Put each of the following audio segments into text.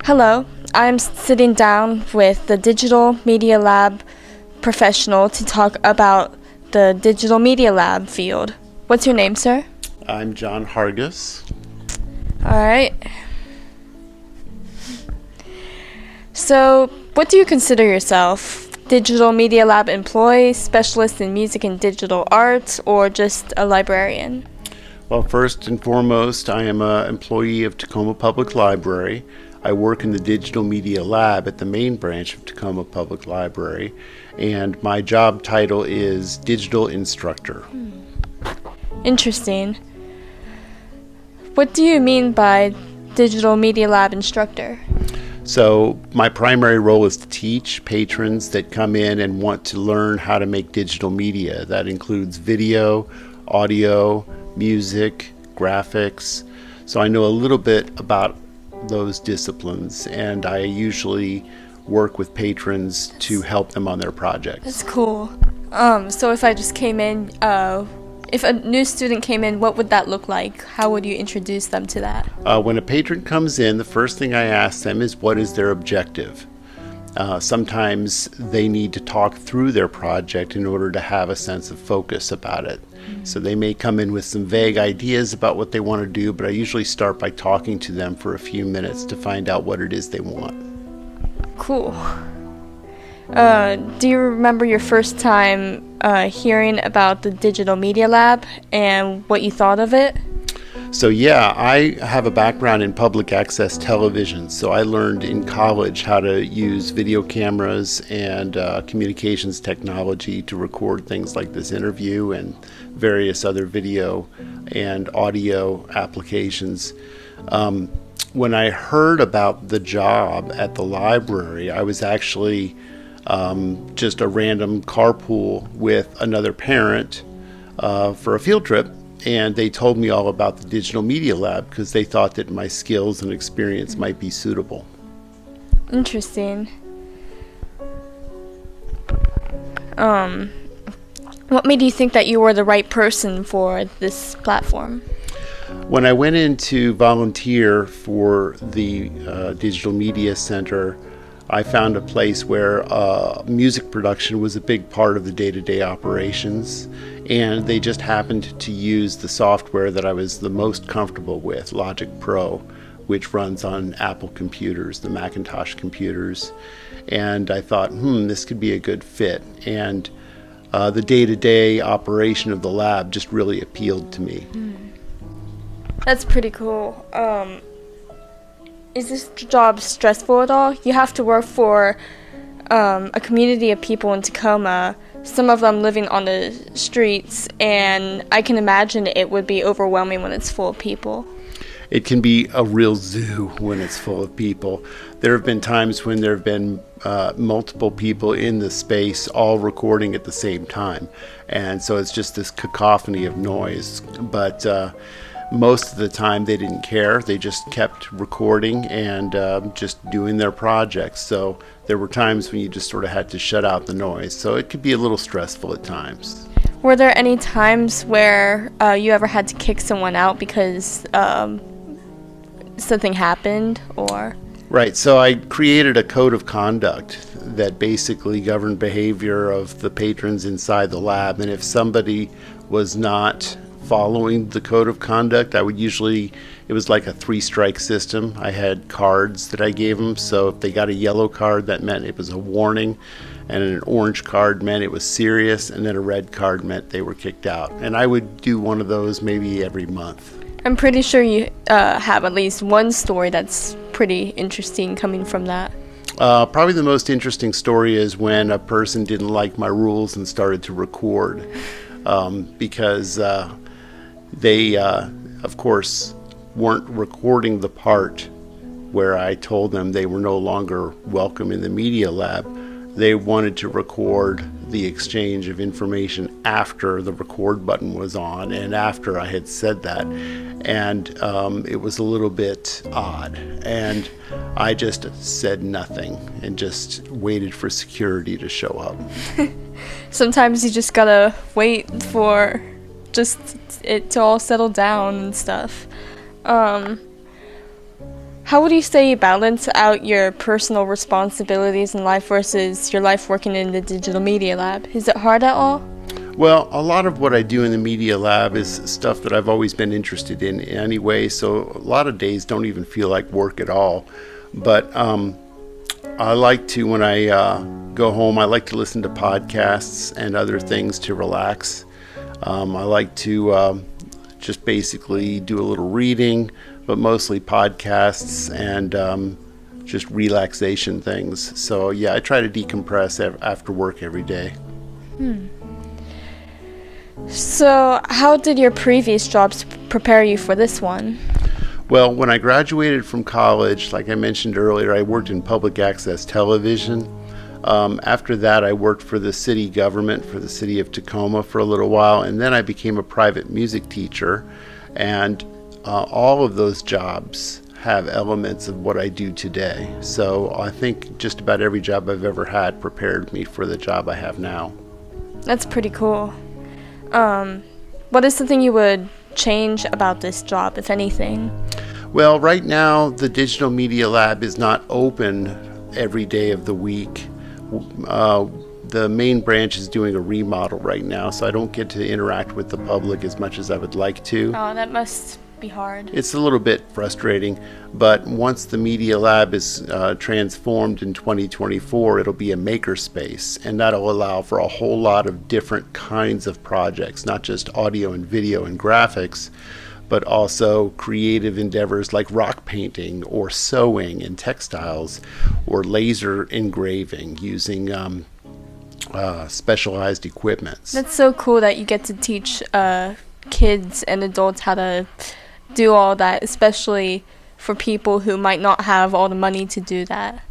Hello, I'm sitting down with the Digital Media Lab professional to talk about the Digital Media Lab field. What's your name, sir? I'm John Hargis. All right. So, what do you consider yourself? Digital Media Lab employee, specialist in music and digital arts, or just a librarian? Well, first and foremost, I am an employee of Tacoma Public Library. I work in the Digital Media Lab at the main branch of Tacoma Public Library, and my job title is Digital Instructor. Interesting. What do you mean by Digital Media Lab instructor? So my primary role is to teach patrons that come in and want to learn how to make digital media. That includes video, audio, music, graphics. So I know a little bit about those disciplines, and I usually work with patrons to help them on their projects. That's cool. So if I just came in, if a new student came in, what would that look like? How would you introduce them to that? When a patron comes in, the first thing I ask them is what is their objective? Sometimes they need to talk through their project in order to have a sense of focus about it. So they may come in with some vague ideas about what they want to do, but I usually start by talking to them for a few minutes to find out what it is they want. Cool. Do you remember your first time hearing about the Digital Media Lab and what you thought of it? So yeah, I have a background in public access television, so I learned in college how to use video cameras and communications technology to record things like this interview and various other video and audio applications. When I heard about the job at the library, I was actually just a random carpool with another parent for a field trip, and they told me all about the Digital Media Lab because they thought that my skills and experience might be suitable. Interesting. What made you think that you were the right person for this platform? When I went in to volunteer for the Digital Media Center, I found a place where music production was a big part of the day-to-day operations, and they just happened to use the software that I was the most comfortable with, Logic Pro, which runs on Apple computers, the Macintosh computers. And I thought, this could be a good fit. And the day-to-day operation of the lab just really appealed to me. That's pretty cool. Is this job stressful at all? You have to work for a community of people in Tacoma, some of them living on the streets, and I can imagine it would be overwhelming when it's full of people. It can be a real zoo when it's full of people. There have been times when there have been multiple people in the space all recording at the same time, and so it's just this cacophony of noise. But most of the time they didn't care. They just kept recording and just doing their projects. So there were times when you just sort of had to shut out the noise. So it could be a little stressful at times. Were there any times where you ever had to kick someone out because something happened, or? Right. So I created a code of conduct that basically governed behavior of the patrons inside the lab. And if somebody was not following the code of conduct, it was like a 3-strike system. I had cards that I gave them, so if they got a yellow card, that meant it was a warning, and an orange card meant it was serious, and then a red card meant they were kicked out. And I would do one of those maybe every month. I'm pretty sure you have at least one story that's pretty interesting coming from that. Probably the most interesting story is when a person didn't like my rules and started to record, because they, of course, weren't recording the part where I told them they were no longer welcome in the media lab. They wanted to record the exchange of information after the record button was on and after I had said that. And it was a little bit odd. And I just said nothing and just waited for security to show up. Sometimes you just gotta wait for just it to all settle down and stuff. How would you say you balance out your personal responsibilities in life versus your life working in the digital media lab? Is it hard at all? Well, a lot of what I do in the media lab is stuff that I've always been interested in anyway, so a lot of days don't even feel like work at all. But I like to, when I go home, I like to listen to podcasts and other things to relax. I like to just basically do a little reading, but mostly podcasts and just relaxation things. So yeah, I try to decompress after work every day. So, how did your previous jobs prepare you for this one? Well, when I graduated from college, like I mentioned earlier, I worked in public access television. After that, I worked for the city government, for the city of Tacoma for a little while, and then I became a private music teacher. And all of those jobs have elements of what I do today. So I think just about every job I've ever had prepared me for the job I have now. That's pretty cool. What is something you would change about this job, if anything? Well, right now, the Digital Media Lab is not open every day of the week. The main branch is doing a remodel right now, so I don't get to interact with the public as much as I would like to. Oh, that must be hard. It's a little bit frustrating, but once the Media Lab is transformed in 2024, it'll be a makerspace, and that'll allow for a whole lot of different kinds of projects, not just audio and video and graphics, but also creative endeavors like rock painting or sewing and textiles or laser engraving using specialized equipment. That's so cool that you get to teach kids and adults how to do all that, especially for people who might not have all the money to do that.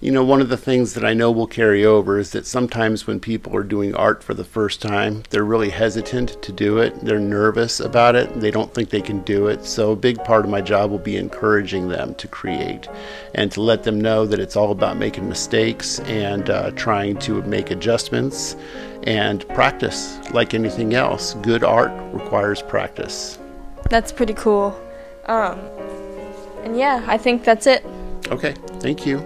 You know, one of the things that I know will carry over is that sometimes when people are doing art for the first time, they're really hesitant to do it. They're nervous about it. They don't think they can do it. So a big part of my job will be encouraging them to create and to let them know that it's all about making mistakes and trying to make adjustments and practice like anything else. Good art requires practice. That's pretty cool. And yeah, I think that's it. Okay, thank you.